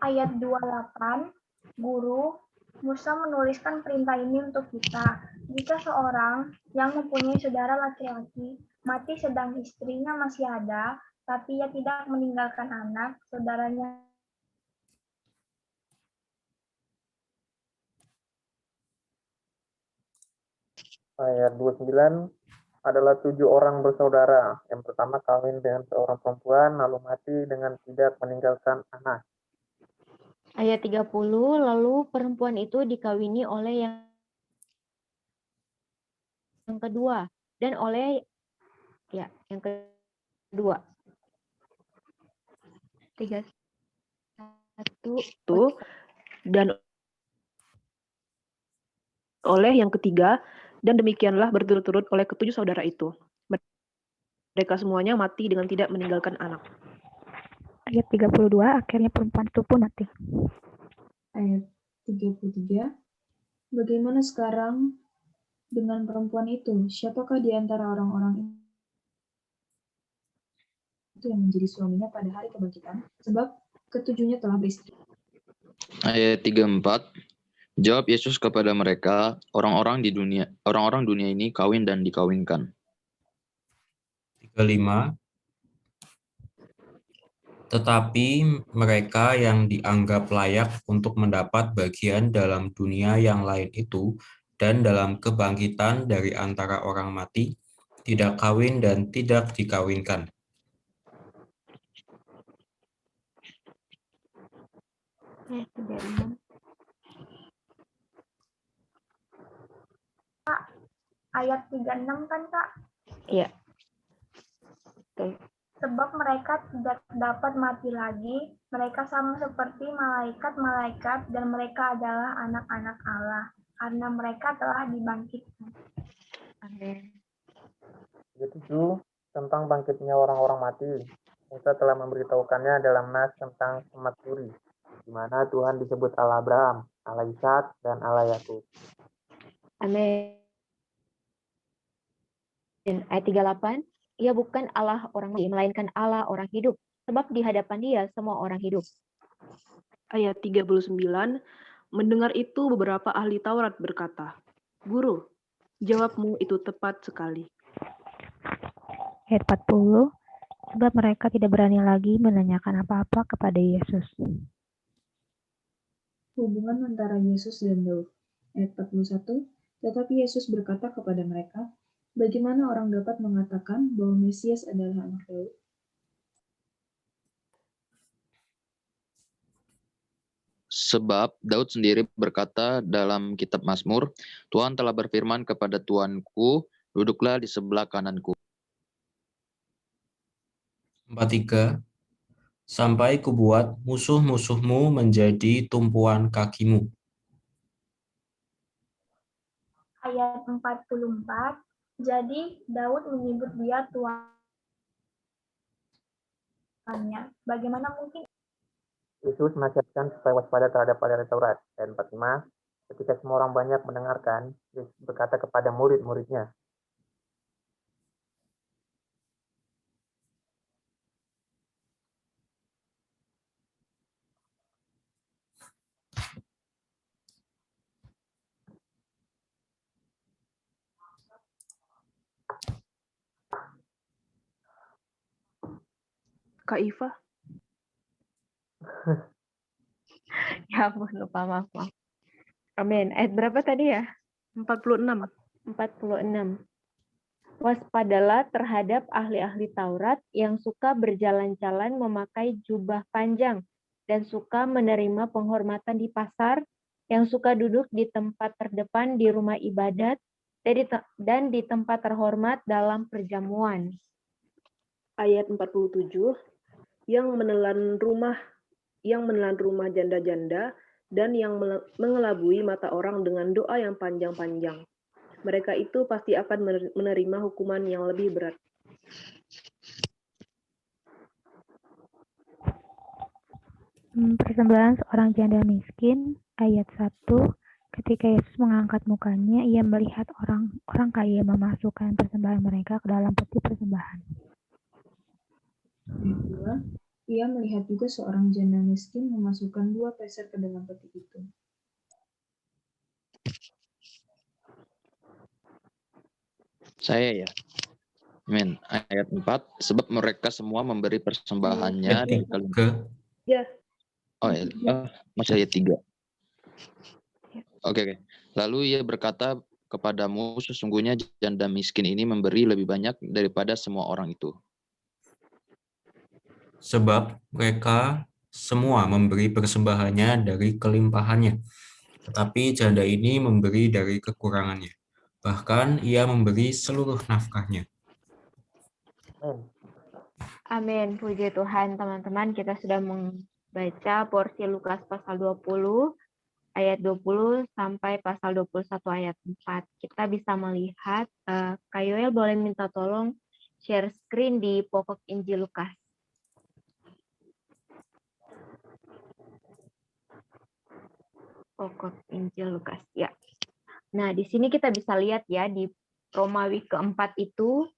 Ayat 28, Guru, Musa menuliskan perintah ini untuk kita. Jika seorang yang mempunyai saudara laki-laki mati sedang istrinya masih ada, tapi ia tidak meninggalkan anak, saudaranya Ayat 29 adalah 7 orang bersaudara. Yang pertama kawin dengan seorang perempuan, lalu mati dengan tidak meninggalkan anak. Ayat 30, lalu perempuan itu dikawini oleh yang kedua dan oleh yang kedua. 31 dan oleh yang ketiga, dan demikianlah berturut-turut oleh ketujuh saudara itu. Mereka semuanya mati dengan tidak meninggalkan anak. Ayat 32, akhirnya perempuan itu pun mati. Ayat 33, bagaimana sekarang dengan perempuan itu? Siapakah di antara orang-orang itu yang menjadi suaminya pada hari kebangkitan? Sebab ketujuhnya telah beristri. Ayat 34, jawab Yesus kepada mereka, orang-orang dunia ini kawin dan dikawinkan. 35, tetapi mereka yang dianggap layak untuk mendapat bagian dalam dunia yang lain itu dan dalam kebangkitan dari antara orang mati, tidak kawin dan tidak dikawinkan. ayat 36 kan Kak? Iya. Betul. Sebab mereka tidak dapat mati lagi, mereka sama seperti malaikat-malaikat dan mereka adalah anak-anak Allah, karena mereka telah dibangkitkan. Amin. Ayat 7 tentang bangkitnya orang-orang mati. Musa telah memberitahukannya dalam nas tentang Semat Turi, di mana Tuhan disebut Allah Abraham, Allah Ishak, dan Allah Yakub. Amin. Ayat 38, ia bukan Allah orang mati, melainkan Allah orang hidup. Sebab di hadapan dia semua orang hidup. Ayat 39, mendengar itu beberapa ahli Taurat berkata, Guru, jawabmu itu tepat sekali. Ayat 40, sebab mereka tidak berani lagi menanyakan apa-apa kepada Yesus. Hubungan antara Yesus dan Daud. Ayat 41, tetapi Yesus berkata kepada mereka, bagaimana orang dapat mengatakan bahwa Mesias adalah anak Daud? Sebab Daud sendiri berkata dalam kitab Mazmur, Tuhan telah berfirman kepada Tuanku, duduklah di sebelah kananku. 43, sampai kubuat musuh-musuhmu menjadi tumpuan kakimu. Ayat 44, jadi Daud menyebut dia Tuannya. Bagaimana mungkin? Yesus menasihatkan supaya waspada terhadap ahli Taurat. Ayat 45, ketika semua orang banyak mendengarkan, Yesus berkata kepada murid-muridnya, Kak Iva? Ya ampun, lupa, maaf. Amin. Ayat berapa tadi ya? 46. 46. Waspadalah terhadap ahli-ahli Taurat yang suka berjalan-jalan memakai jubah panjang dan suka menerima penghormatan di pasar, yang suka duduk di tempat terdepan di rumah ibadat dan di tempat terhormat dalam perjamuan. Ayat 47, yang menelan rumah janda-janda dan yang mengelabui mata orang dengan doa yang panjang-panjang. Mereka itu pasti akan menerima hukuman yang lebih berat. Persembahan seorang janda miskin, ayat 1, ketika Yesus mengangkat mukanya, ia melihat orang kaya memasukkan persembahan mereka ke dalam peti persembahan. Ayat 2, Ia melihat juga seorang janda miskin memasukkan 2 peser ke dalam peti itu. Saya ya. Amin. Ayat 4, sebab mereka semua memberi persembahannya dari kalimat. Ya. Masih ayat 3. Oke. Lalu ia berkata kepadamu, sesungguhnya janda miskin ini memberi lebih banyak daripada semua orang itu. Sebab mereka semua memberi persembahannya dari kelimpahannya, tetapi janda ini memberi dari kekurangannya. Bahkan ia memberi seluruh nafkahnya. Amin. Amin. Puji Tuhan, teman-teman. Kita sudah membaca porsi Lukas pasal 20, ayat 20 sampai pasal 21 ayat 4. Kita bisa melihat, Kak Yoel boleh minta tolong share screen di pokok Injil Lukas. Pokok Injil Lukas, ya. Nah, di sini kita bisa lihat ya, di Romawi keempat itu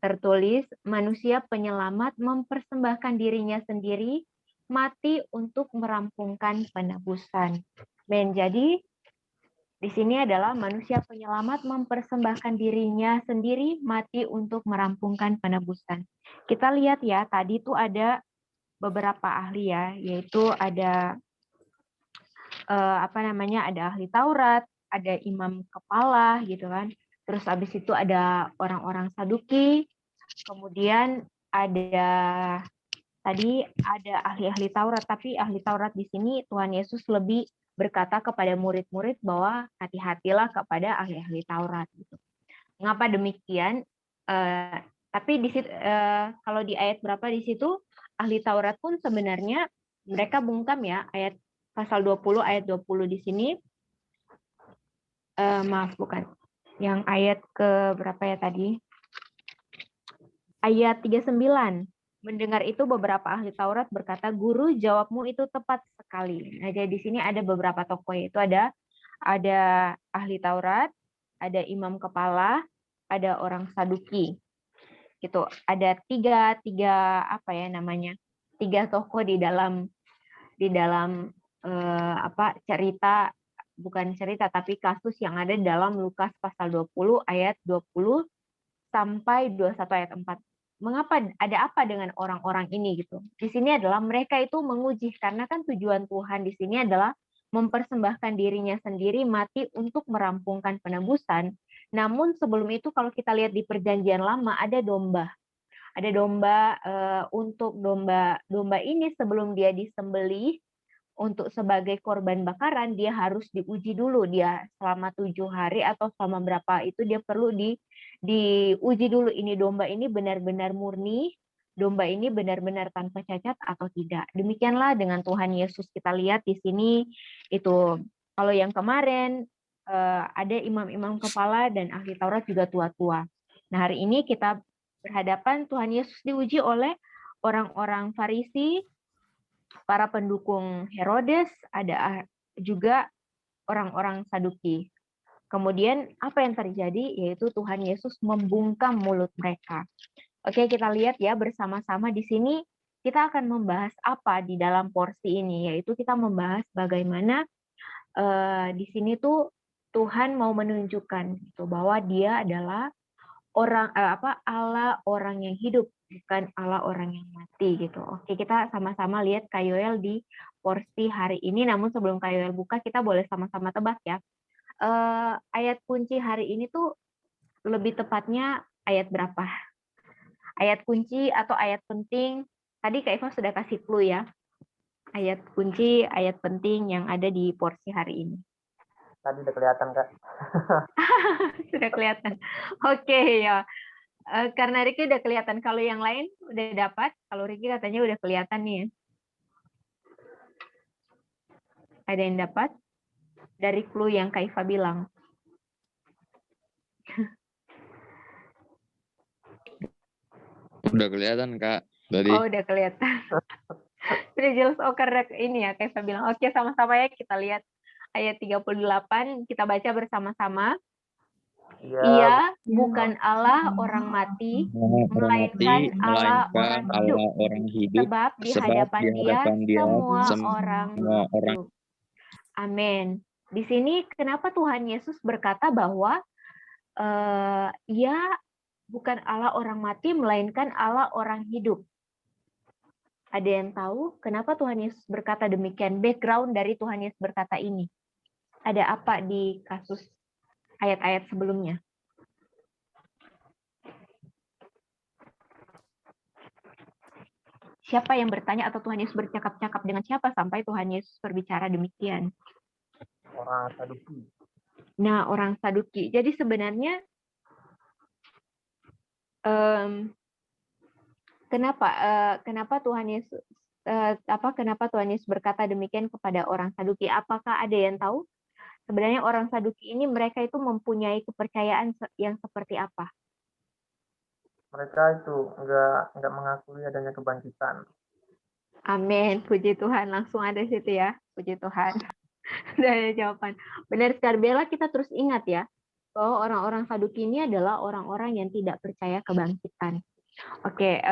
tertulis, manusia penyelamat mempersembahkan dirinya sendiri, mati untuk merampungkan penebusan. Ben, jadi di sini adalah manusia penyelamat mempersembahkan dirinya sendiri, mati untuk merampungkan penebusan. Kita lihat ya, tadi itu ada beberapa ahli ya, yaitu ada ada ahli Taurat, ada imam kepala gitu kan. Terus habis itu ada orang-orang Saduki, kemudian ada ahli-ahli Taurat, tapi ahli Taurat di sini Tuhan Yesus lebih berkata kepada murid-murid bahwa hati-hatilah kepada ahli-ahli Taurat gitu. Mengapa demikian? Tapi di situ, kalau di ayat berapa di situ ahli Taurat pun sebenarnya mereka bungkam ya, ayat pasal 20 ayat 20 di sini. Yang ayat ke berapa ya tadi? Ayat 39. Mendengar itu beberapa ahli Taurat berkata, "Guru, jawabmu itu tepat sekali." Nah, jadi di sini ada beberapa tokoh, yaitu ada ahli Taurat, ada imam kepala, ada orang Saduki. Gitu. Ada tiga tokoh di dalam cerita, bukan cerita tapi kasus yang ada dalam Lukas pasal 20 ayat 20 sampai 21 ayat 4. Mengapa, ada apa dengan orang-orang ini gitu? Di sini adalah mereka itu menguji, karena kan tujuan Tuhan di sini adalah mempersembahkan dirinya sendiri mati untuk merampungkan penebusan. Namun sebelum itu kalau kita lihat di Perjanjian Lama ada domba. Ada domba, untuk domba ini sebelum dia disembelih untuk sebagai korban bakaran, dia harus diuji dulu. Dia selama 7 hari atau selama berapa itu dia perlu diuji dulu, ini domba ini benar-benar murni, domba ini benar-benar tanpa cacat atau tidak. Demikianlah dengan Tuhan Yesus. Kita lihat di sini itu, kalau yang kemarin ada imam-imam kepala dan ahli Taurat juga tua-tua. Nah, hari ini kita berhadapan Tuhan Yesus diuji oleh orang-orang Farisi, para pendukung Herodes, ada juga orang-orang Saduki. Kemudian apa yang terjadi? Yaitu Tuhan Yesus membungkam mulut mereka. Oke, kita lihat ya bersama-sama di sini. Kita akan membahas apa di dalam porsi ini, yaitu kita membahas bagaimana di sini tuh Tuhan mau menunjukkan gitu, bahwa Dia adalah Allah orang yang hidup, bukan Allah orang yang mati gitu. Oke, kita sama-sama lihat Kak Yoel di porsi hari ini. Namun sebelum Kak Yoel buka, kita boleh sama-sama tebak ya. Ayat kunci hari ini tuh lebih tepatnya ayat berapa? Ayat kunci atau ayat penting? Tadi Kak Eva sudah kasih clue ya. Ayat kunci, ayat penting yang ada di porsi hari ini. Tadi udah kelihatan, Kak. Sudah kelihatan. Oke ya. Karena Ricky udah kelihatan. Kalau yang lain udah dapat. Kalau Ricky katanya udah kelihatan nih ya. Ada yang dapat? Dari clue yang Kak Iva bilang. Udah kelihatan, Kak. Tadi. Oh, udah kelihatan. Sudah jelas. Oh, karena ini ya Kak Iva bilang. Oke, sama-sama ya kita lihat ayat 38. Kita baca bersama-sama. Ia bukan Allah orang mati, orang mati, melainkan Allah melainkan orang hidup. Allah orang hidup, Sebab di sebab hadapan di Dia hadapan Dia semua semua orang orang hidup. Amin. Di sini kenapa Tuhan Yesus berkata bahwa Ia bukan Allah orang mati, melainkan Allah orang hidup. Ada yang tahu kenapa Tuhan Yesus berkata demikian? Background dari Tuhan Yesus berkata ini. Ada apa di kasus ayat-ayat sebelumnya? Siapa yang bertanya atau Tuhan Yesus bercakap-cakap dengan siapa sampai Tuhan Yesus berbicara demikian? Orang Saduki. Nah, orang Saduki. Jadi sebenarnya kenapa Tuhan Yesus kenapa Tuhan Yesus berkata demikian kepada orang Saduki? Apakah ada yang tahu? Sebenarnya orang Saduki ini mereka itu mempunyai kepercayaan yang seperti apa? Mereka itu nggak mengakui adanya kebangkitan. Amin, puji Tuhan. Langsung ada situ ya, puji Tuhan. Udah ada jawaban. Benar sekali, Bella, kita terus ingat ya, bahwa orang-orang Saduki ini adalah orang-orang yang tidak percaya kebangkitan. Oke,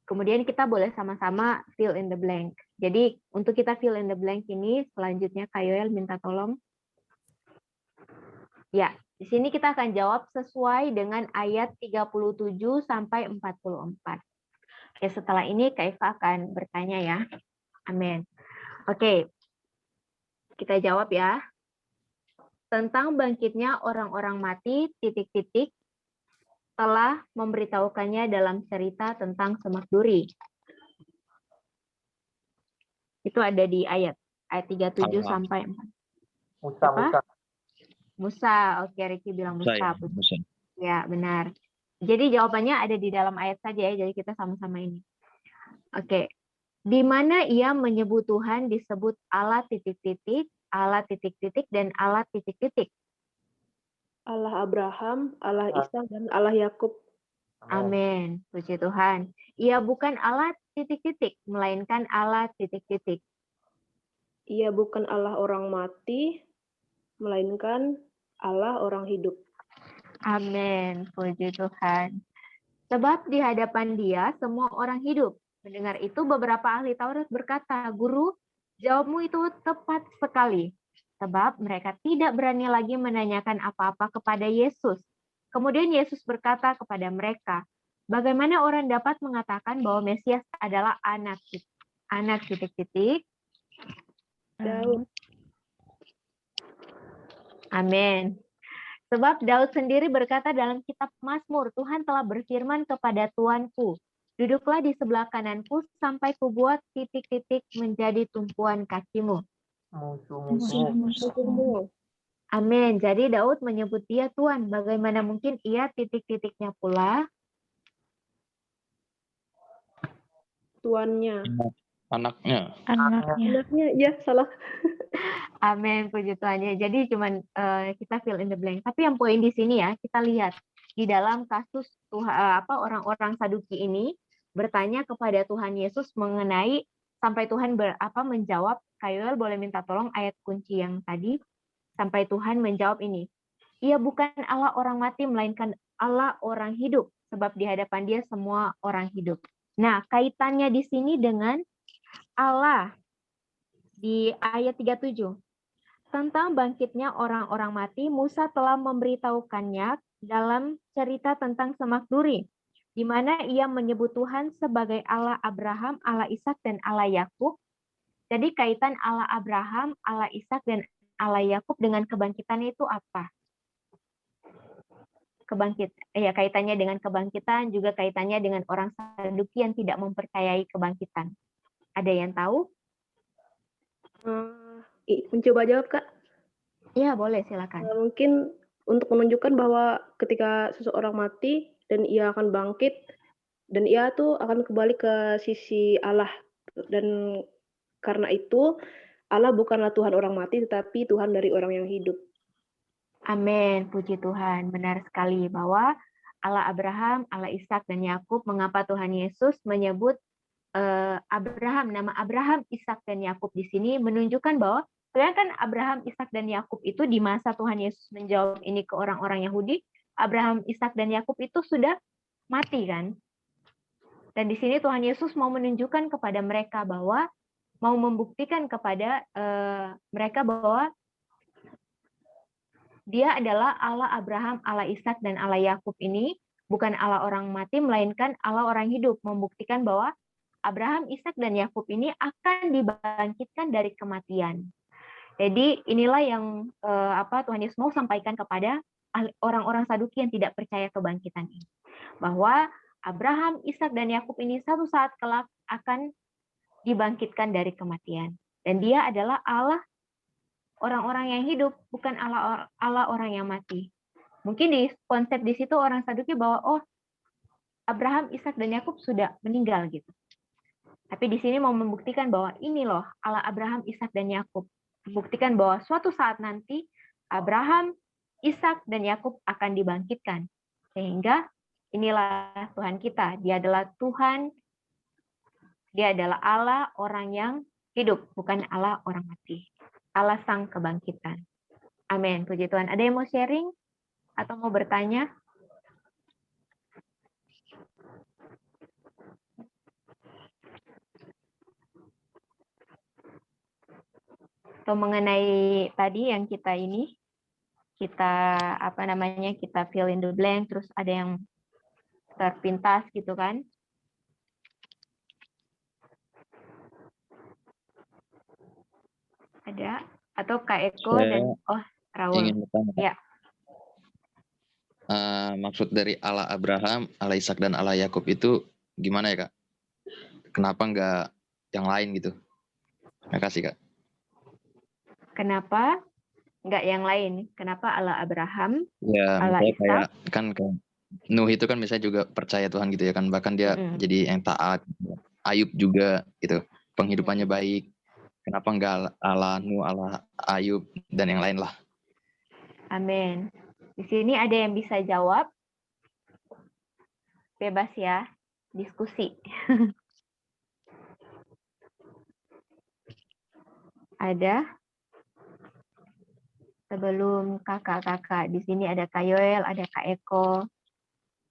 kemudian kita boleh sama-sama fill in the blank. Jadi untuk kita fill in the blank ini, selanjutnya Kak Yoel minta tolong. Ya, di sini kita akan jawab sesuai dengan ayat 37 sampai 44. Oke, setelah ini Kak Eva akan bertanya ya. Amin. Oke, kita jawab ya. Tentang bangkitnya orang-orang mati, titik-titik, telah memberitahukannya dalam cerita tentang Semak Duri. Itu ada di ayat 37 sampai 4. Musa. Oke, Ricky bilang Musa. Ya, benar. Jadi jawabannya ada di dalam ayat saja ya, jadi kita sama-sama ini. Oke. Di mana ia menyebut Tuhan disebut Allah titik-titik, Allah titik-titik, dan Allah titik-titik. Allah Abraham, Allah Ishak, dan Allah Yakub. Amin. Puji Tuhan. Ia bukan Allah titik-titik, melainkan Allah titik-titik. Ia bukan Allah orang mati, melainkan Allah orang hidup. Amin. Puji Tuhan. Sebab di hadapan Dia semua orang hidup. Mendengar itu beberapa ahli Taurat berkata, "Guru, jawabmu itu tepat sekali." Sebab mereka tidak berani lagi menanyakan apa-apa kepada Yesus. Kemudian Yesus berkata kepada mereka, "Bagaimana orang dapat mengatakan bahwa Mesias adalah anak titik-titik? Daud. Amin. Sebab Daud sendiri berkata dalam kitab Mazmur, Tuhan telah berfirman kepada Tuanku, duduklah di sebelah kananku sampai kubuat titik-titik menjadi tumpuan kakimu. Musuh-musuhmu. Amin. Jadi Daud menyebut dia Tuhan. Bagaimana mungkin ia titik-titiknya pula? Tuannya. Anaknya. Ya salah. Amin, puji Tuhan ya. Jadi cuman kita fill in the blank. Tapi yang poin di sini ya, kita lihat di dalam kasus orang-orang Saduki ini bertanya kepada Tuhan Yesus mengenai sampai Tuhan menjawab. Kayuel boleh minta tolong ayat kunci yang tadi sampai Tuhan menjawab ini. Ia bukan Allah orang mati melainkan Allah orang hidup, sebab di hadapan Dia semua orang hidup. Nah, kaitannya di sini dengan Allah di ayat 37. Tentang bangkitnya orang-orang mati, Musa telah memberitahukannya dalam cerita tentang Semak Duri, di mana ia menyebut Tuhan sebagai Allah Abraham, Allah Ishak, dan Allah Yakub. Jadi kaitan Allah Abraham, Allah Ishak, dan Allah Yakub dengan kebangkitan itu apa? Kaitannya dengan kebangkitan, juga kaitannya dengan orang Saduki yang tidak mempercayai kebangkitan. Ada yang tahu? Mencoba jawab, Kak? Iya, boleh, silakan. Mungkin untuk menunjukkan bahwa ketika seseorang mati dan ia akan bangkit dan ia tuh akan kembali ke sisi Allah, dan karena itu Allah bukanlah Tuhan orang mati tetapi Tuhan dari orang yang hidup. Amin, puji Tuhan. Benar sekali bahwa Allah Abraham, Allah Ishak, dan Yakub. Mengapa Tuhan Yesus menyebut Abraham, nama Abraham, Ishak, dan Yakub di sini menunjukkan bahwa Sebenarnya kan Abraham, Ishak, dan Yakub itu di masa Tuhan Yesus menjawab ini ke orang-orang Yahudi, Abraham, Ishak, dan Yakub itu sudah mati kan. Dan di sini Tuhan Yesus mau menunjukkan kepada mereka bahwa, mau membuktikan kepada mereka bahwa Dia adalah Allah Abraham, Allah Ishak, dan Allah Yakub ini bukan Allah orang mati, melainkan Allah orang hidup. Membuktikan bahwa Abraham, Ishak, dan Yakub ini akan dibangkitkan dari kematian. Jadi inilah yang Tuhan Yesus mau sampaikan kepada orang-orang Saduki yang tidak percaya kebangkitan ini. Bahwa Abraham, Ishak, dan Yakub ini satu saat kelak akan dibangkitkan dari kematian. Dan Dia adalah Allah orang-orang yang hidup, bukan Allah orang yang mati. Mungkin di konsep di situ orang Saduki bahwa Abraham, Ishak, dan Yakub sudah meninggal gitu. Tapi di sini mau membuktikan bahwa ini loh Allah Abraham, Ishak, dan Yakub. Membuktikan bahwa suatu saat nanti Abraham, Ishak, dan Yakub akan dibangkitkan. Sehingga inilah Tuhan kita. Dia adalah Tuhan, Dia adalah Allah orang yang hidup, bukan Allah orang mati. Allah sang kebangkitan. Amin. Puji Tuhan. Ada yang mau sharing atau mau bertanya? Atau mengenai tadi yang kita kita fill in the blank, terus ada yang terpintas gitu kan? Ada? Atau Kak Eko dan Raul. Ingin bertanya. Ya. Maksud dari Allah Abraham, Allah Ishak, dan Allah Yakub itu gimana ya, Kak? Kenapa nggak yang lain gitu? Terima kasih, Kak. Kenapa nggak yang lain? Kenapa Allah Abraham, Ya, Allah misalnya kayak Ishak? kan Nuh itu kan misalnya juga percaya Tuhan gitu ya kan, bahkan dia jadi yang taat. Ayub juga gitu, penghidupannya baik. Kenapa enggak Allah Nuh, Allah Ayub, dan yang lain lah. Amin. Di sini ada yang bisa jawab? Bebas ya, diskusi. Ada? Sebelum kakak-kakak, di sini ada Kak Yoel, ada Kak Eko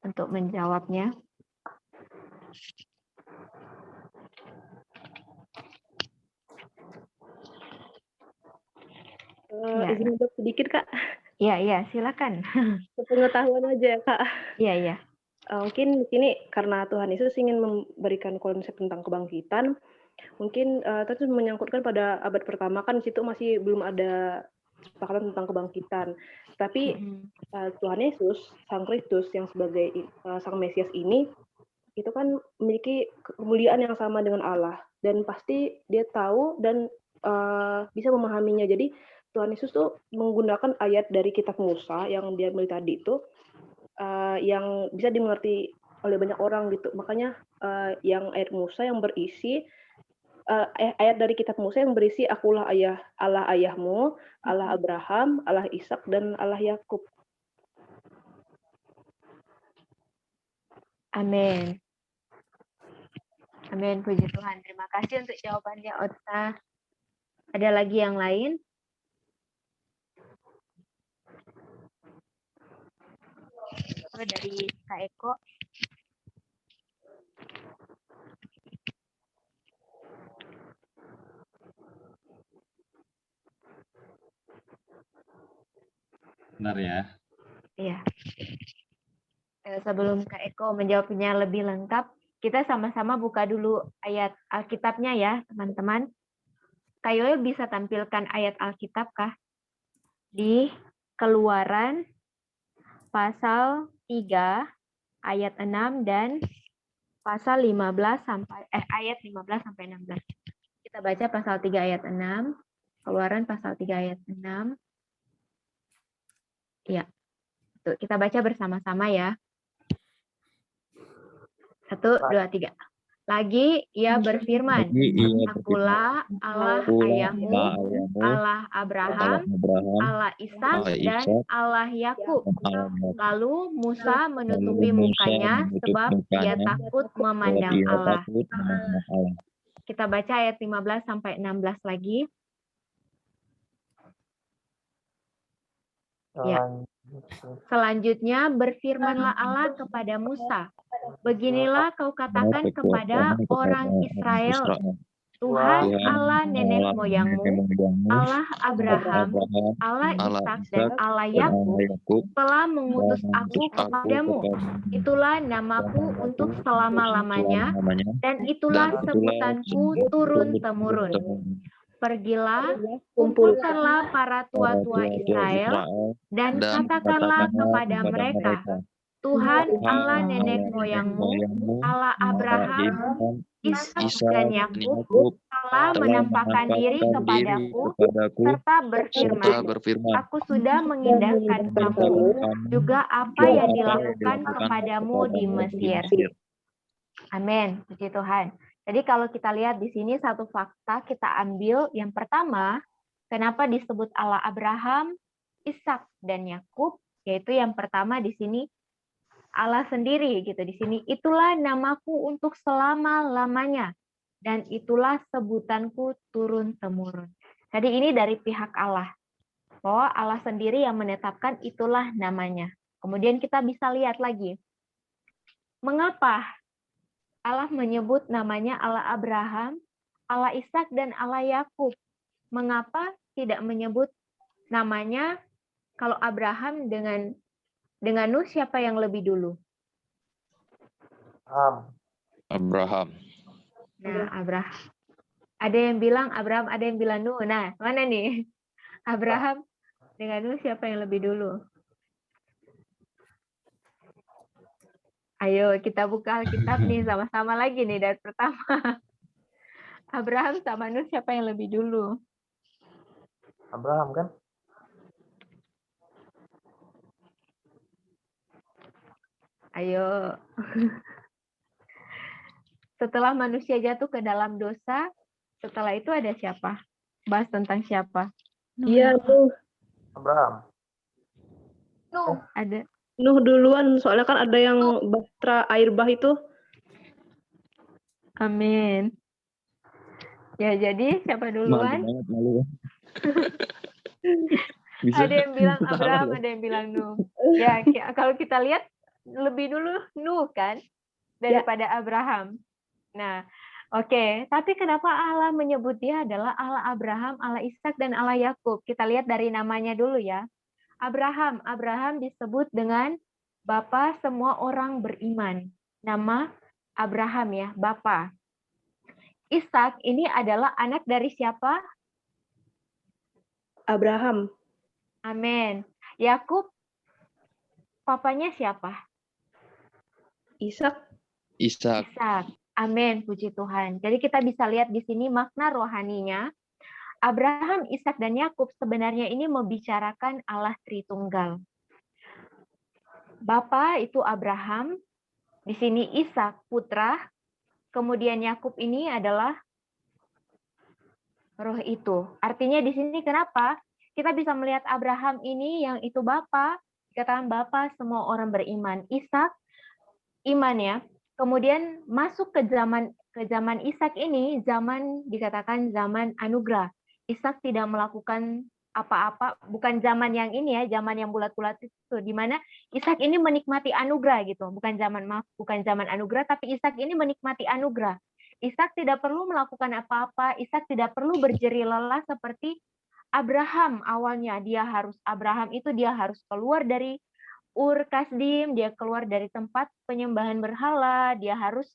untuk menjawabnya. Izin untuk sedikit, Kak. Iya, silakan. Pengetahuan aja, Kak. Iya. Mungkin di sini karena Tuhan Yesus ingin memberikan konsep tentang kebangkitan, mungkin terus menyangkutkan pada abad pertama kan di situ masih belum ada kesepakatan tentang kebangkitan. Tapi Tuhan Yesus, Sang Kristus yang sebagai Sang Mesias ini, itu kan memiliki kemuliaan yang sama dengan Allah. Dan pasti dia tahu dan bisa memahaminya. Jadi Tuhan Yesus tuh menggunakan ayat dari kitab Musa yang dia ambil tadi itu, yang bisa dimengerti oleh banyak orang gitu. Makanya yang ayat Musa yang berisi, ayat dari kitab Musa yang berisi akulah Allah ayahmu, Allah Abraham, Allah Ishak, dan Allah Yakub. Amin. Amin, puji Tuhan. Terima kasih untuk jawabannya, Otsa. Ada lagi yang lain? Dari Kak Eko. Benar ya? Iya. Sebelum Kak Eko menjawabnya lebih lengkap, kita sama-sama buka dulu ayat Alkitabnya ya, teman-teman. Kak Yoel bisa tampilkan ayat Alkitab kah? Di Keluaran pasal 3 ayat 6 dan pasal 15 sampai ayat 15 sampai 16. Kita baca pasal 3 ayat 6, Keluaran pasal 3 ayat 6. Ya. Tuh, kita baca bersama-sama ya. 1, 2, 3. Lagi ia berfirman, akulah Allah ayahmu, Allah Abraham, Allah Ishak, dan Allah Yakub. Lalu Musa menutupi mukanya sebab ia takut memandang Allah. Kita baca ayat 15 sampai 16 lagi. Ya. Selanjutnya berfirmanlah Allah kepada Musa, beginilah kau katakan kepada orang Israel, Tuhan Allah nenek moyangmu, Allah Abraham, Allah Ishak dan Allah Yakub telah mengutus aku kepadamu. Itulah namaku untuk selama-lamanya, dan itulah sebutanku turun-temurun. Pergilah, kumpulkanlah para tua-tua Israel, dan katakanlah kepada mereka, Tuhan Allah nenek moyangmu, Allah Abraham, Ishak dan Yakub telah menampakkan diri kepadaku, serta berfirman, aku sudah mengindahkan kamu, juga apa yang dilakukan kepadamu di Mesir. Amin, puji Tuhan. Jadi kalau kita lihat di sini satu fakta kita ambil, yang pertama, kenapa disebut Allah Abraham, Ishak dan Yakub, yaitu yang pertama di sini Allah sendiri gitu di sini. Itulah namaku untuk selama-lamanya, dan itulah sebutanku turun-temurun. Jadi ini dari pihak Allah, bahwa Allah sendiri yang menetapkan itulah namanya. Kemudian kita bisa lihat lagi, mengapa Allah menyebut namanya Allah Abraham, Allah Ishak dan Allah Yakub. Mengapa tidak menyebut namanya kalau Abraham dengan Nuh, siapa yang lebih dulu? Abraham. Nah, Abraham. Ada yang bilang Abraham, ada yang bilang Nuh. Nah, mana nih? Abraham dengan Nuh siapa yang lebih dulu? Ayo kita buka Alkitab nih sama-sama lagi nih dari pertama. Abraham sama Nuh siapa yang lebih dulu? Abraham kan? Ayo. Setelah manusia jatuh ke dalam dosa, setelah itu ada siapa? Bahas tentang siapa? Iya, Nuh. Abraham. Nuh. Ada. Nuh duluan, soalnya kan ada yang bahtera air bah itu. Amin. Ya, jadi siapa duluan? Ada yang bilang Abraham, ada yang bilang Nuh. Ya, kalau kita lihat lebih dulu Nuh kan daripada Abraham. Nah, oke. Tapi kenapa Allah menyebut dia adalah Allah Abraham, Allah Ishak dan Allah Yakub? Kita lihat dari namanya dulu ya. Abraham disebut dengan Bapa semua orang beriman. Nama Abraham ya, Bapa. Ishak ini adalah anak dari siapa? Abraham. Amin. Yakub, papanya siapa? Ishak. Ishak. Amin, puji Tuhan. Jadi kita bisa lihat di sini makna rohaninya. Abraham, Ishak dan Yakub sebenarnya ini membicarakan Allah Tritunggal. Bapa itu Abraham, di sini Ishak putra, kemudian Yakub ini adalah roh itu. Artinya di sini kenapa kita bisa melihat Abraham ini yang itu Bapa, dikatakan Bapa semua orang beriman. Ishak iman ya. Kemudian masuk ke zaman Ishak ini, zaman dikatakan zaman anugerah. Ishak tidak melakukan apa-apa, bukan zaman yang ini ya, zaman yang bulat-bulat itu, di mana Ishak ini menikmati anugerah gitu, bukan zaman anugerah, tapi Ishak ini menikmati anugerah. Ishak tidak perlu melakukan apa-apa, Ishak tidak perlu berjerih lelah seperti Abraham awalnya. Abraham itu dia harus keluar dari Ur Kasdim, dia keluar dari tempat penyembahan berhala, dia harus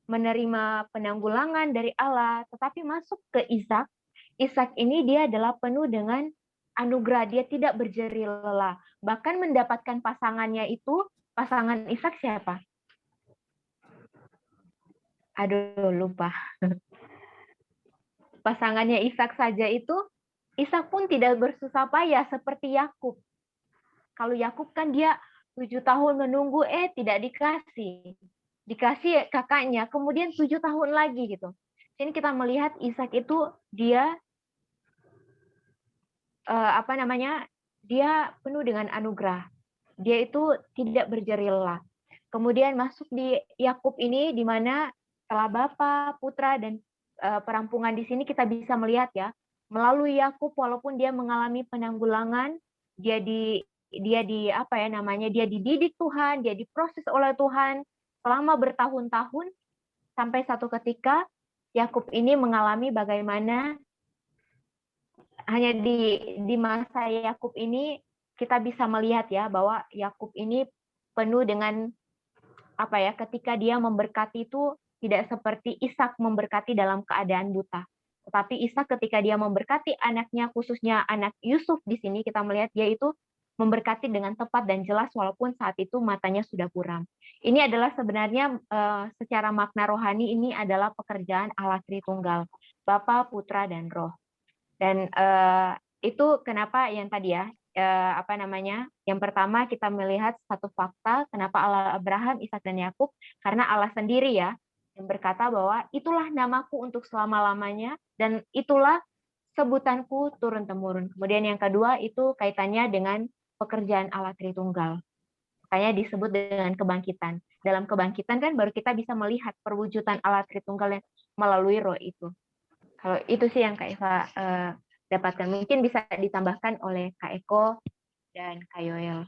menerima penanggulangan dari Allah, tetapi masuk ke Ishak. Ishak ini dia adalah penuh dengan anugerah, dia tidak berjerih lelah. Bahkan mendapatkan pasangannya itu, pasangan Ishak siapa? Aduh, lupa. Pasangannya Ishak saja itu, Ishak pun tidak bersusah payah seperti Yakub. Kalau Yakub kan dia 7 tahun menunggu, tidak dikasih. Dikasih kakaknya, kemudian 7 tahun lagi gitu. Ini kita melihat Ishak itu dia dia penuh dengan anugerah. Dia itu tidak berjerih lelah. Kemudian masuk di Yakub ini, di mana setelah Bapa, Putra, dan perampungan di sini kita bisa melihat ya, melalui Yakub walaupun dia mengalami penanggulangan, dia dia dididik Tuhan, dia diproses oleh Tuhan selama bertahun-tahun, sampai satu ketika Yakub ini mengalami bagaimana hanya di masa Yakub ini kita bisa melihat ya bahwa Yakub ini penuh dengan ketika dia memberkati itu tidak seperti Ishak memberkati dalam keadaan buta. Tetapi Ishak ketika dia memberkati anaknya, khususnya anak Yusuf di sini kita melihat dia itu memberkati dengan tepat dan jelas walaupun saat itu matanya sudah buram. Ini adalah sebenarnya secara makna rohani ini adalah pekerjaan Allah Tritunggal, Bapa, Putra, dan Roh. Dan itu kenapa yang tadi ya, yang pertama kita melihat satu fakta kenapa Allah Abraham, Ishak, dan Yakub, karena Allah sendiri ya yang berkata bahwa itulah namaku untuk selama-lamanya dan itulah sebutanku turun-temurun. Kemudian yang kedua itu kaitannya dengan pekerjaan Allah Tritunggal. Makanya disebut dengan kebangkitan. Dalam kebangkitan kan baru kita bisa melihat perwujudan Allah Tritunggal melalui roh itu. Kalau itu sih yang Kak Eva dapatkan. Mungkin bisa ditambahkan oleh Kak Eko dan Kak Yoel.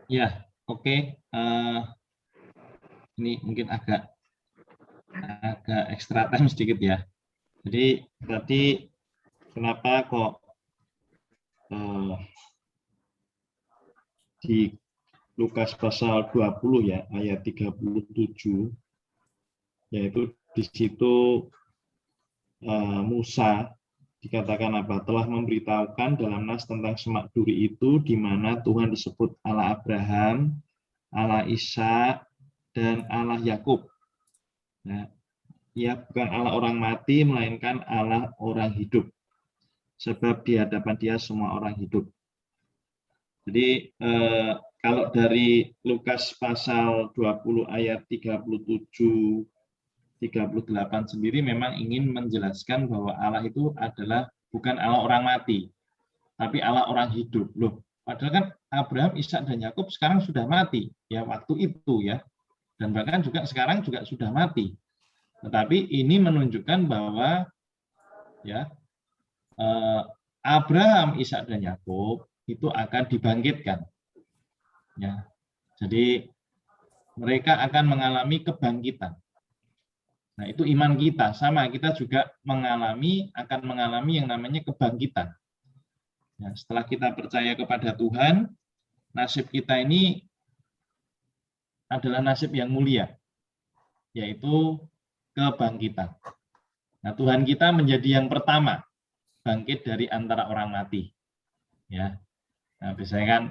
Ya, oke. Ini mungkin agak extra time sedikit ya. Jadi tadi kenapa kok di Lukas pasal 20 ya ayat 37, yaitu di situ Musa dikatakan apa? Telah memberitahukan dalam nas tentang semak duri itu, di mana Tuhan disebut Allah Abraham, Allah Ishak, dan Allah Yakub. Nah, ia bukan Allah orang mati, melainkan Allah orang hidup. Sebab di hadapan dia semua orang hidup. Jadi kalau dari Lukas pasal 20 ayat 37, 38 sendiri memang ingin menjelaskan bahwa Allah itu adalah bukan Allah orang mati, tapi Allah orang hidup. Loh, padahal kan Abraham, Ishak, dan Yakub sekarang sudah mati ya waktu itu ya. Dan bahkan juga sekarang juga sudah mati. Tetapi ini menunjukkan bahwa ya Abraham, Ishak, dan Yakub itu akan dibangkitkan. Ya. Jadi mereka akan mengalami kebangkitan. Nah, itu iman kita sama, kita juga akan mengalami yang namanya kebangkitan. Ya, setelah kita percaya kepada Tuhan, nasib kita ini adalah nasib yang mulia, yaitu kebangkitan. Nah, Tuhan kita menjadi yang pertama bangkit dari antara orang mati. Ya, nah, biasanya kan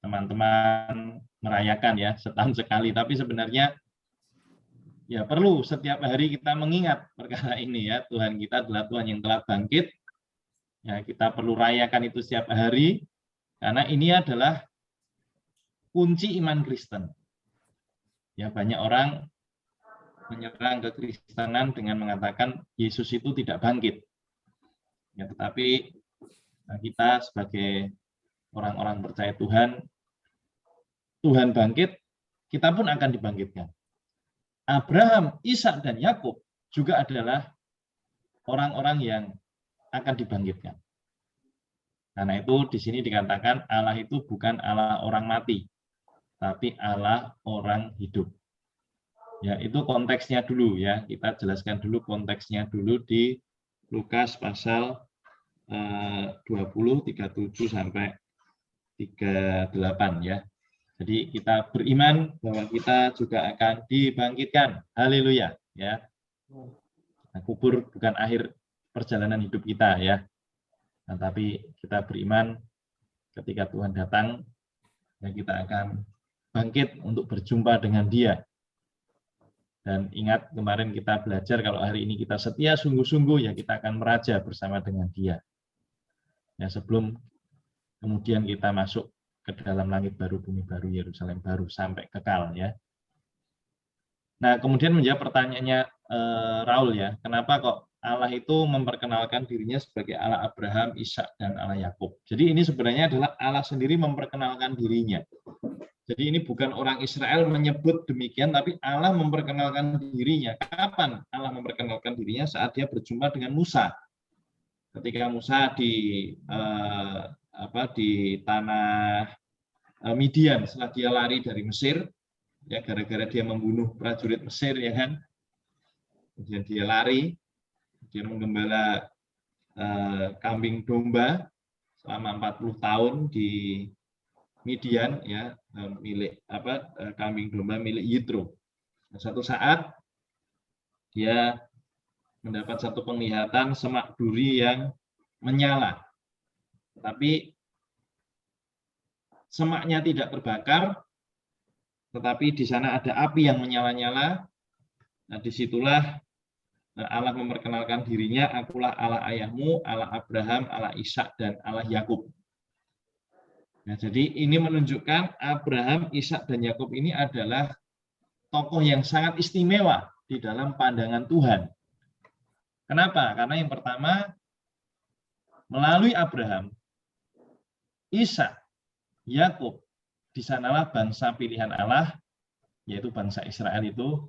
teman-teman merayakan ya setahun sekali, tapi sebenarnya ya perlu setiap hari kita mengingat perkara ini ya. Tuhan kita adalah Tuhan yang telah bangkit. Ya, kita perlu rayakan itu setiap hari karena ini adalah kunci iman Kristen. Ya, banyak orang menyerang kekristenan dengan mengatakan Yesus itu tidak bangkit. Ya, tetapi kita sebagai orang-orang percaya Tuhan, Tuhan bangkit, kita pun akan dibangkitkan. Abraham, Ishak, dan Yakub juga adalah orang-orang yang akan dibangkitkan. Karena itu di sini dikatakan Allah itu bukan Allah orang mati, tapi Allah orang hidup. Ya, itu konteksnya dulu ya. Kita jelaskan dulu konteksnya dulu di Lukas pasal 20, 37 sampai 38 ya. Jadi kita beriman bahwa kita juga akan dibangkitkan. Haleluya ya. Nah, kubur bukan akhir perjalanan hidup kita ya. Nah, tapi kita beriman ketika Tuhan datang ya kita akan bangkit untuk berjumpa dengan Dia. Dan ingat kemarin kita belajar kalau hari ini kita setia sungguh-sungguh ya kita akan meraja bersama dengan Dia. Ya, sebelum kemudian kita masuk ke dalam langit baru, bumi baru, Yerusalem baru sampai kekal ya. Nah, kemudian menjawab pertanyaannya Raul ya, kenapa kok Allah itu memperkenalkan dirinya sebagai Allah Abraham, Ishak, dan Allah Yakub. Jadi ini sebenarnya adalah Allah sendiri memperkenalkan dirinya. Jadi ini bukan orang Israel menyebut demikian, tapi Allah memperkenalkan dirinya. Kapan Allah memperkenalkan dirinya? Saat dia berjumpa dengan Musa. ketika Musa di tanah Midian setelah dia lari dari Mesir, ya gara-gara dia membunuh prajurit Mesir, ya kan. Kemudian dia lari, dia menggembala kambing domba selama 40 tahun di Midian, ya, kambing domba milik Yitro. Nah, satu saat dia mendapat satu penglihatan semak duri yang menyala, tapi semaknya tidak terbakar, tetapi di sana ada api yang menyala-nyala. Nah, disitulah Allah memperkenalkan dirinya, akulah Allah ayahmu, Allah Abraham, Allah Ishak, dan Allah Yakub. Nah, jadi ini menunjukkan Abraham, Ishak, dan Yakub ini adalah tokoh yang sangat istimewa di dalam pandangan Tuhan. Kenapa? Karena yang pertama, melalui Abraham, Ishak, Yakub, di sanalah bangsa pilihan Allah, yaitu bangsa Israel itu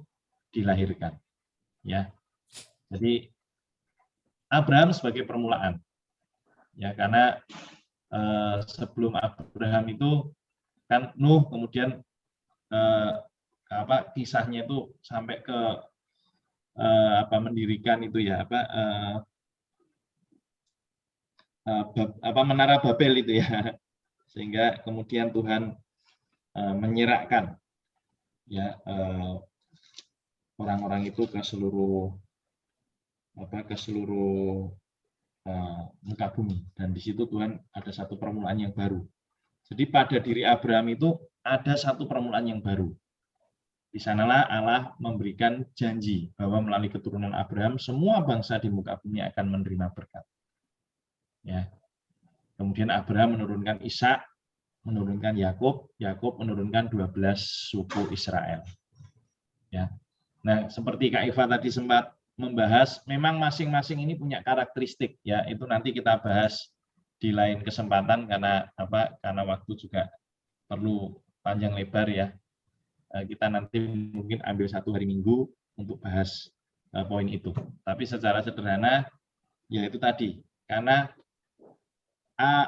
dilahirkan. Ya, jadi Abraham sebagai permulaan, ya, karena sebelum Abraham itu kan Nuh, kemudian kisahnya itu sampai ke mendirikan itu, ya, Menara Babel itu, ya, sehingga kemudian Tuhan menyerahkan, ya, orang-orang itu ke seluruh muka bumi, dan di situ Tuhan ada satu permulaan yang baru. Jadi pada diri Abraham itu ada satu permulaan yang baru. Di sanalah Allah memberikan janji bahwa melalui keturunan Abraham semua bangsa di muka bumi akan menerima berkat. Ya. Kemudian Abraham menurunkan Ishak, menurunkan Yakub, Yakub menurunkan 12 suku Israel. Ya. Nah, seperti Kak Iva tadi sempat membahas, memang masing-masing ini punya karakteristik, ya, itu nanti kita bahas di lain kesempatan karena waktu juga perlu panjang lebar, ya. Kita nanti mungkin ambil satu hari Minggu untuk bahas poin itu. Tapi secara sederhana, ya itu tadi, karena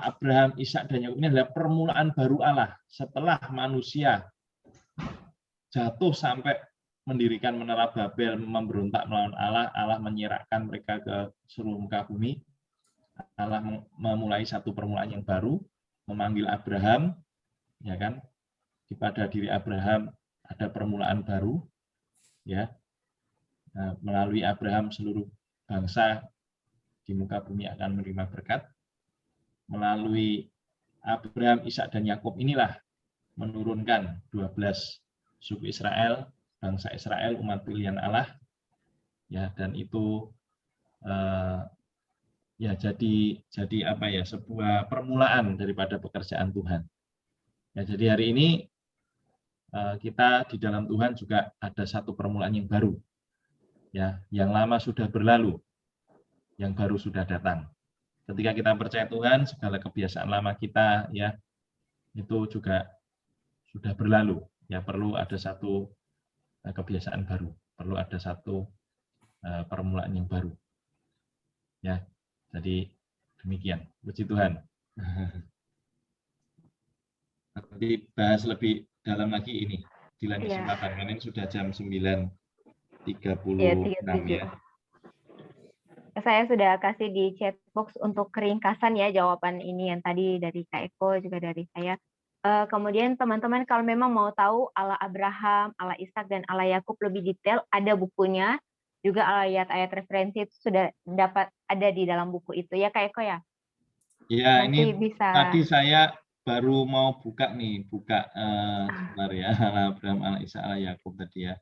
Abraham, Ishak, dan Yakub ini adalah permulaan baru Allah setelah manusia jatuh sampai mendirikan menara Babel, memberontak melawan Allah, Allah menyerahkan mereka ke seluruh muka bumi. Allah memulai satu permulaan yang baru, memanggil Abraham, ya kan? Pada diri Abraham ada permulaan baru, ya. Nah, melalui Abraham seluruh bangsa di muka bumi akan menerima berkat. Melalui Abraham, Ishak, dan Yakub inilah menurunkan 12 suku Israel, bangsa Israel, umat pilihan Allah, ya, dan itu ya jadi sebuah permulaan daripada pekerjaan Tuhan. Ya, jadi hari ini kita di dalam Tuhan juga ada satu permulaan yang baru, ya, yang lama sudah berlalu, yang baru sudah datang. Ketika kita percaya Tuhan, segala kebiasaan lama kita, ya, itu juga sudah berlalu. Ya, perlu ada satu kebiasaan baru, perlu ada satu permulaan yang baru. Ya, jadi demikian. Puji Tuhan. Nanti bahas lebih dalam lagi ini di lain kesempatan. Karena ini sudah jam 9.36 ya. Saya sudah kasih di chat box untuk ringkasan, ya, jawaban ini yang tadi dari Kak Eko, juga dari saya. Kemudian teman-teman kalau memang mau tahu Allah Abraham, Allah Ishak, dan Allah Yakub lebih detail, ada bukunya. Juga ayat-ayat referensi itu sudah ada di dalam buku itu, ya Kak Eko, ya? Ya, nanti ini bisa. Tadi saya baru mau buka sebentar, ya, Allah Abraham, Allah Ishak, Allah Yakub tadi, ya.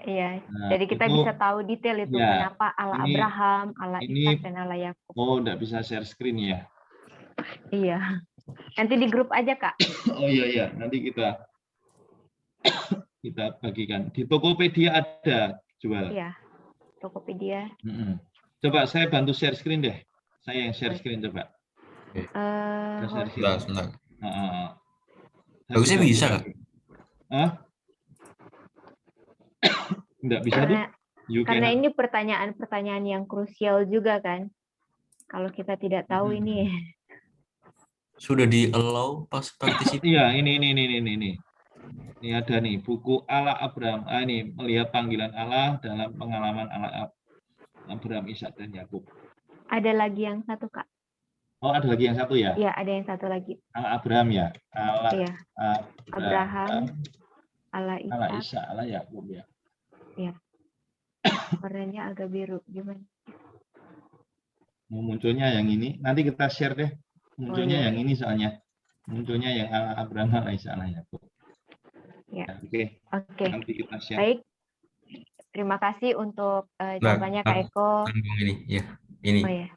Iya, Nah, jadi kita bisa tahu detail itu, ya, kenapa Allah Abraham, Allah Ishak, dan Allah Yakub. Oh, enggak bisa share screen, ya? Iya. Nanti di grup aja, Kak. Oh iya, nanti kita bagikan. Di Tokopedia ada jual. Iya, Tokopedia. Coba saya bantu share screen deh. Saya yang share screen coba. Sebentar. Bagusnya bisa, Kak? Enggak bisa tuh. Karena ini pertanyaan-pertanyaan yang krusial juga kan. Kalau kita tidak tahu ini. Sudah di-allow pas partisipasi. Iya, ini. Ini ada nih, buku Allah Abraham. Ini melihat panggilan Allah dalam pengalaman Allah Abraham, Ishak, dan Yakub. Ada lagi yang satu, Kak. Oh, ada lagi yang satu ya? Iya, ada yang satu lagi. Allah Abraham ya? Allah Iya. Abraham, Allah Ishak, Allah Yakub ya? Iya. Warnanya agak biru. Gimana? Munculnya yang ini. Nanti kita share deh. Munculnya iya. yang ini soalnya. Munculnya yang Allah Abraham, Allah Ishak, Allah Yakub. Ya. Oke. Nanti kita share. Baik. Terima kasih untuk jawabannya Kak Eko. Ini, ya. Ini. Oh ya.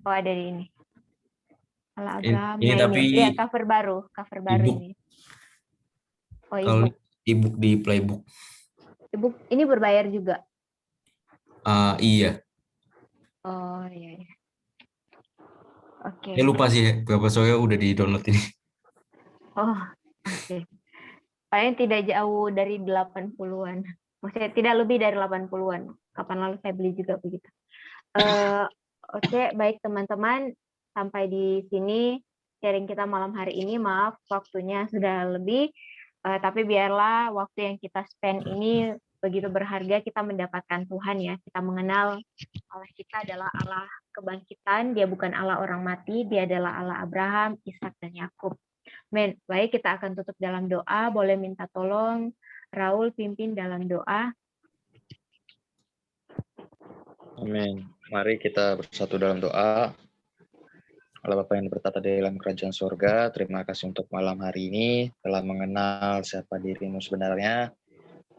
Oh, ada di ini. Allah Abraham. Ini nah, tapi ini. Ya, cover baru ini. Oh, kalau ebook di playbook. Ebook ini berbayar juga. Iya. Oh iya. Oke. Saya lupa sih berapa soalnya udah di-download ini. Oh, oke. Paling tidak jauh dari 80-an. Maksudnya tidak lebih dari 80-an. Kapan lalu saya beli juga begitu. Oke, baik teman-teman. Sampai di sini sharing kita malam hari ini. Maaf, waktunya sudah lebih. Tapi biarlah waktu yang kita spend ini begitu berharga, kita mendapatkan Tuhan ya. Kita mengenal Allah kita adalah Allah kebangkitan. Dia bukan Allah orang mati. Dia adalah Allah Abraham, Ishak, dan Yakub. Men, baik kita akan tutup dalam doa. Boleh minta tolong Raul pimpin dalam doa. Amin. Mari kita bersatu dalam doa. Allah Bapa yang bertata di dalam kerajaan surga, terima kasih untuk malam hari ini telah mengenal siapa dirimu sebenarnya.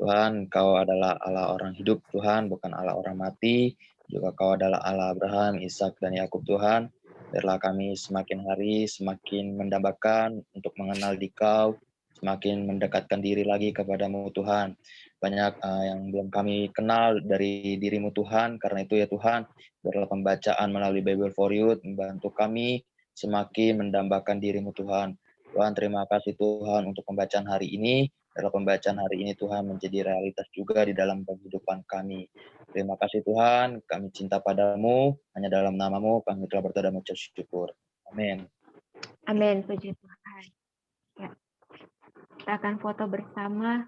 Tuhan, Kau adalah Allah orang hidup, Tuhan, bukan Allah orang mati. Juga Kau adalah Allah Abraham, Ishak, dan Yakub, Tuhan. Biarlah kami semakin hari semakin mendambakan untuk mengenal di Kau, semakin mendekatkan diri lagi kepadamu, Tuhan. Banyak yang belum kami kenal dari dirimu, Tuhan. Karena itu ya Tuhan, biarlah pembacaan melalui Bible for Youth membantu kami semakin mendambakan dirimu, Tuhan. Tuhan, terima kasih Tuhan untuk pembacaan hari ini. Dalam pembacaan hari ini Tuhan menjadi realitas juga di dalam kehidupan kami. Terima kasih Tuhan, kami cinta padamu, hanya dalam namamu kami telah berdoa dan mengucap syukur. Amin. Amin, puji Tuhan. Ya. Kita akan foto bersama.